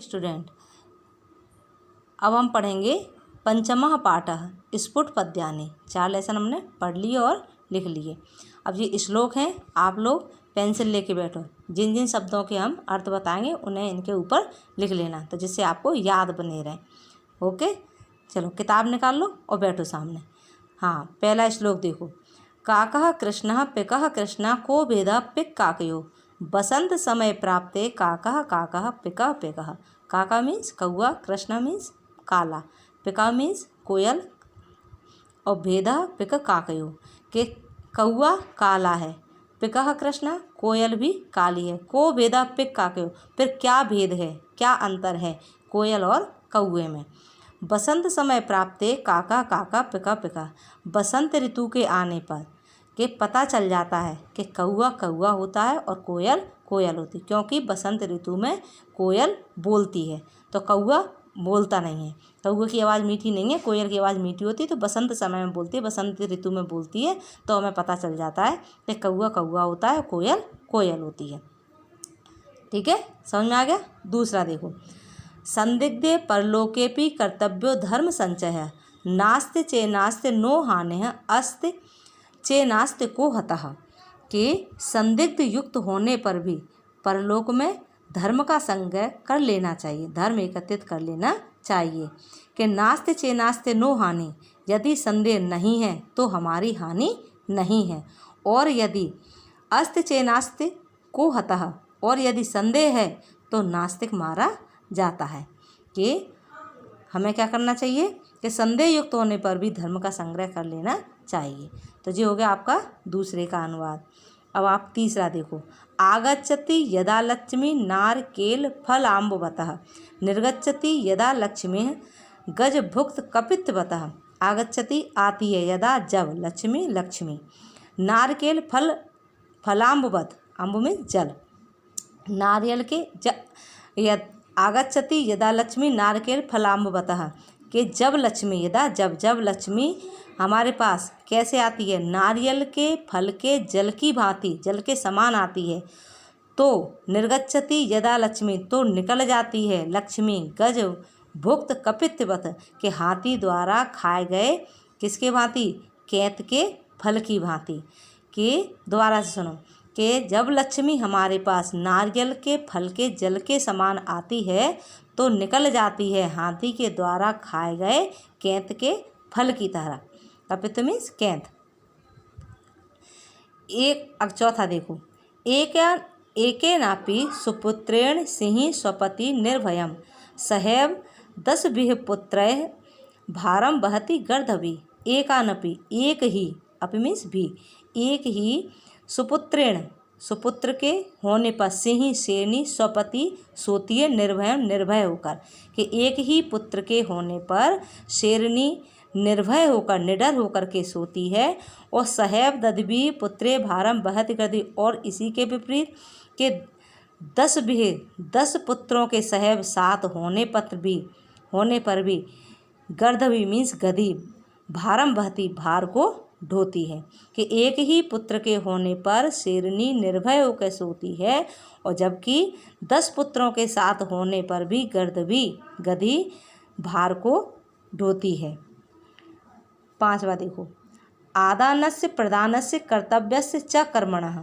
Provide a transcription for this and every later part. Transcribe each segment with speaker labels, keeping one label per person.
Speaker 1: Student, अब हम पढ़ेंगे पंचमः पाठः स्फुट पद्यानि। 4 लेसन हमने पढ़ लिए और लिख लिए। अब ये श्लोक हैं, आप लोग पेंसिल लेके बैठो। जिन जिन शब्दों के हम अर्थ बताएंगे उन्हें इनके ऊपर लिख लेना, तो जिससे आपको याद बने रहे। ओके, चलो किताब निकाल लो और बैठो सामने। हाँ, पहला श्लोक देखो। काकः कृष्णः पिकः कृष्णा को भेदः पिक काकयो बसंत समय प्राप्ते काकः काकः पिकः पिकः। काका मीन्स कौआ, कृष्णा मीन्स काला, पिका मीन्स कोयल और भेदः पिक काकयो के कौआ काला है, पिकः कृष्णा कोयल भी काली है, को भेदः पिक काकयो फिर क्या भेद है, क्या अंतर है कोयल और कौए में। बसंत समय प्राप्ते काका काका पिका पिका, बसंत ऋतु के आने पर के पता चल जाता है कि कौआ कौआ होता है और कोयल कोयल होती है, क्योंकि बसंत ऋतु में कोयल बोलती है तो कौआ बोलता नहीं है। कौए की आवाज़ मीठी नहीं है, कोयल की आवाज़ मीठी होती है, तो बसंत समय में बोलती है, बसंत ऋतु में बोलती है, तो हमें पता चल जाता है कि कौआ कौआ होता है, कोयल कोयल होती है। ठीक है, समझ में आ गया। दूसरा देखो। संदिग्धे परलोकेपि कर्तव्यो धर्म संचय नास्ते चेनास्ते नो हानि अस्ते चेनास्ते को हतः। के संदिग्ध युक्त होने पर भी परलोक में धर्म का संग्रह कर लेना चाहिए, धर्म एकत्रित कर लेना चाहिए। कि नास्ते चेनास्ते नो हानि, यदि संदेह नहीं है तो हमारी हानि नहीं है, और यदि अस्ते चेनास्ते को हतः, और यदि संदेह है तो नास्तिक मारा जाता है। कि हमें क्या करना चाहिए कि संदेह युक्त होने पर भी धर्म का संग्रह कर लेना चाहिए। तो ये हो गया आपका दूसरे का अनुवाद। अब आप तीसरा देखो। आगच्छति यदा लक्ष्मी नारकेल फलाम्बवतः निर्गच्छति यदा लक्ष्मी गज भुक्त कपित्वतः। आगच्छति आती है, यदा जब, लक्ष्मी लक्ष्मी, नारकेल फल फलाम्बवत, अम्ब में जल, नारियल के आगच्छति यदा लक्ष्मी नारकेल फलाम्बवतः कि जब लक्ष्मी, यदा जब, जब लक्ष्मी हमारे पास कैसे आती है, नारियल के फल के जल की भांति, जल के समान आती है। तो निर्गच्छति यदा लक्ष्मी, तो निकल जाती है लक्ष्मी, गज भुक्त कपित्वत के हाथी द्वारा खाए गए किसके भांति, कैत के फल की भांति। के द्वारा से सुनो कि जब लक्ष्मी हमारे पास नारियल के फल के जल के समान आती है तो निकल जाती है हाथी के द्वारा खाए गए कैंत के फल की तरह। कपित्व मीन्स कैंत। अब चौथा देखो। एके नापि सुपुत्रेण सिंह स्वपति निर्भयम सहैव 10 पुत्रैः भारम वहति गर्दभि। एकानपि, एक ही, अपि मीन्स भी, एक ही, सुपुत्रेण सुपुत्र के होने पर, सिंह शेरनी, स्वपति सोती है, निर्भय निर्भय होकर, कि एक ही पुत्र के होने पर शेरनी निर्भय होकर, निडर होकर के सोती है। और सहैव दधि पुत्रे भारम वहत गर्दि, और इसी के विपरीत के 10 पुत्रों के सहैव 7 होने पर भी गर्दभि मीन्स गधी, भारम वहती भार को ढोती है। कि एक ही पुत्र के होने पर शेरनी निर्भय होकर सोती है, और जबकि 10 पुत्रों के साथ होने पर भी गर्दभी गधी भार को ढोती है। 5वां देखो। आदानस्य प्रदानस्य कर्तव्यस्य च कर्मणः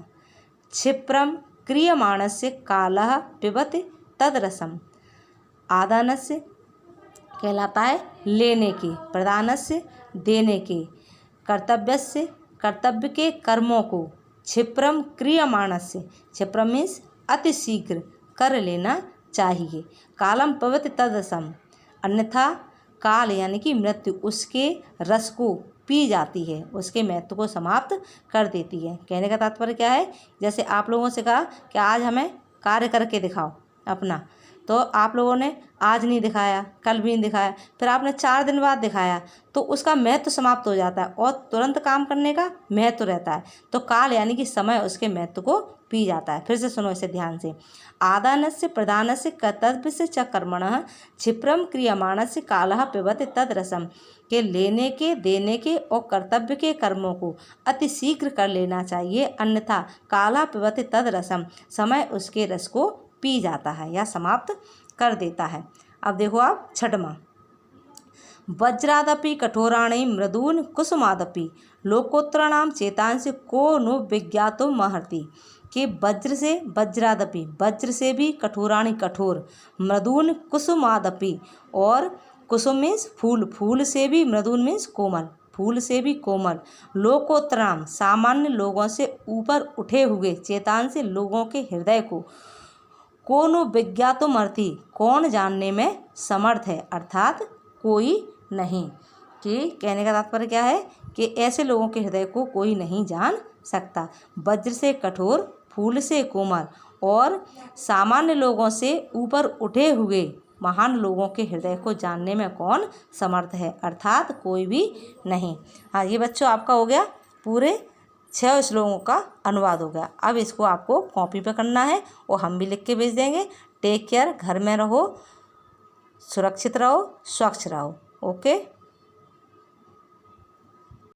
Speaker 1: क्षिप्रम क्रियमाणस्य कालः पिबति तदरसम। आदानस्य कहलाता है लेने के, प्रदानस्य देने के, कर्तव्यस्य कर्तव्य के कर्मों को, क्षिप्रम क्रियमाणस्य, क्षिप्रम मीन्स अति शीघ्र कर लेना चाहिए, कालम पवित्र तदसम, अन्यथा काल यानी कि मृत्यु उसके रस को पी जाती है, उसके महत्व को समाप्त कर देती है। कहने का तात्पर्य क्या है, जैसे आप लोगों से कहा कि आज हमें कार्य करके दिखाओ अपना, तो आप लोगों ने आज नहीं दिखाया, कल भी नहीं दिखाया, फिर आपने 4 दिन बाद दिखाया, तो उसका महत्व समाप्त हो जाता है और तुरंत काम करने का महत्व रहता है। तो काल यानी कि समय उसके महत्व को पी जाता है। फिर से सुनो इसे ध्यान से। आदानस्य प्रदानस्य कर्तव्यस्य च कर्मणः क्षिप्रम क्रियमाणस्य कालः पिबति तदरसम। के लेने के, देने के और कर्तव्य के कर्मों को अति शीघ्र कर लेना चाहिए, अन्यथा कालः पिबति तदरसम, समय उसके रस को पी जाता है या समाप्त कर देता है। अब देखो आप छठवां, वज्रादपि कठोराणि मृदून कुसुमादपि लोकोत्तराणाम चेतांसि को नु विज्ञातो महर्ति। कि वज्र से वज्रादपि, वज्र से भी कठोराणि कठोर, मृदून कुसुमादपि, और कुसुम मीन्स फूल, फूल से भी, मृदून मीन्स कोमल, फूल से भी कोमल, लोकोत्तराम सामान्य लोगों से ऊपर उठे हुए, चेतान से लोगों के हृदय को, कोनो विज्ञातो मर्ति कौन जानने में समर्थ है, अर्थात कोई नहीं। कि कहने का तात्पर्य क्या है कि ऐसे लोगों के हृदय को कोई नहीं जान सकता। वज्र से कठोर, फूल से कोमल और सामान्य लोगों से ऊपर उठे हुए महान लोगों के हृदय को जानने में कौन समर्थ है, अर्थात कोई भी नहीं। हाँ, ये बच्चों आपका हो गया पूरे 6 श्लोकों का अनुवाद हो गया। अब इसको आपको कॉपी पे करना है और हम भी लिख के भेज देंगे। टेक केयर, घर में रहो, सुरक्षित रहो, स्वच्छ रहो। ओके।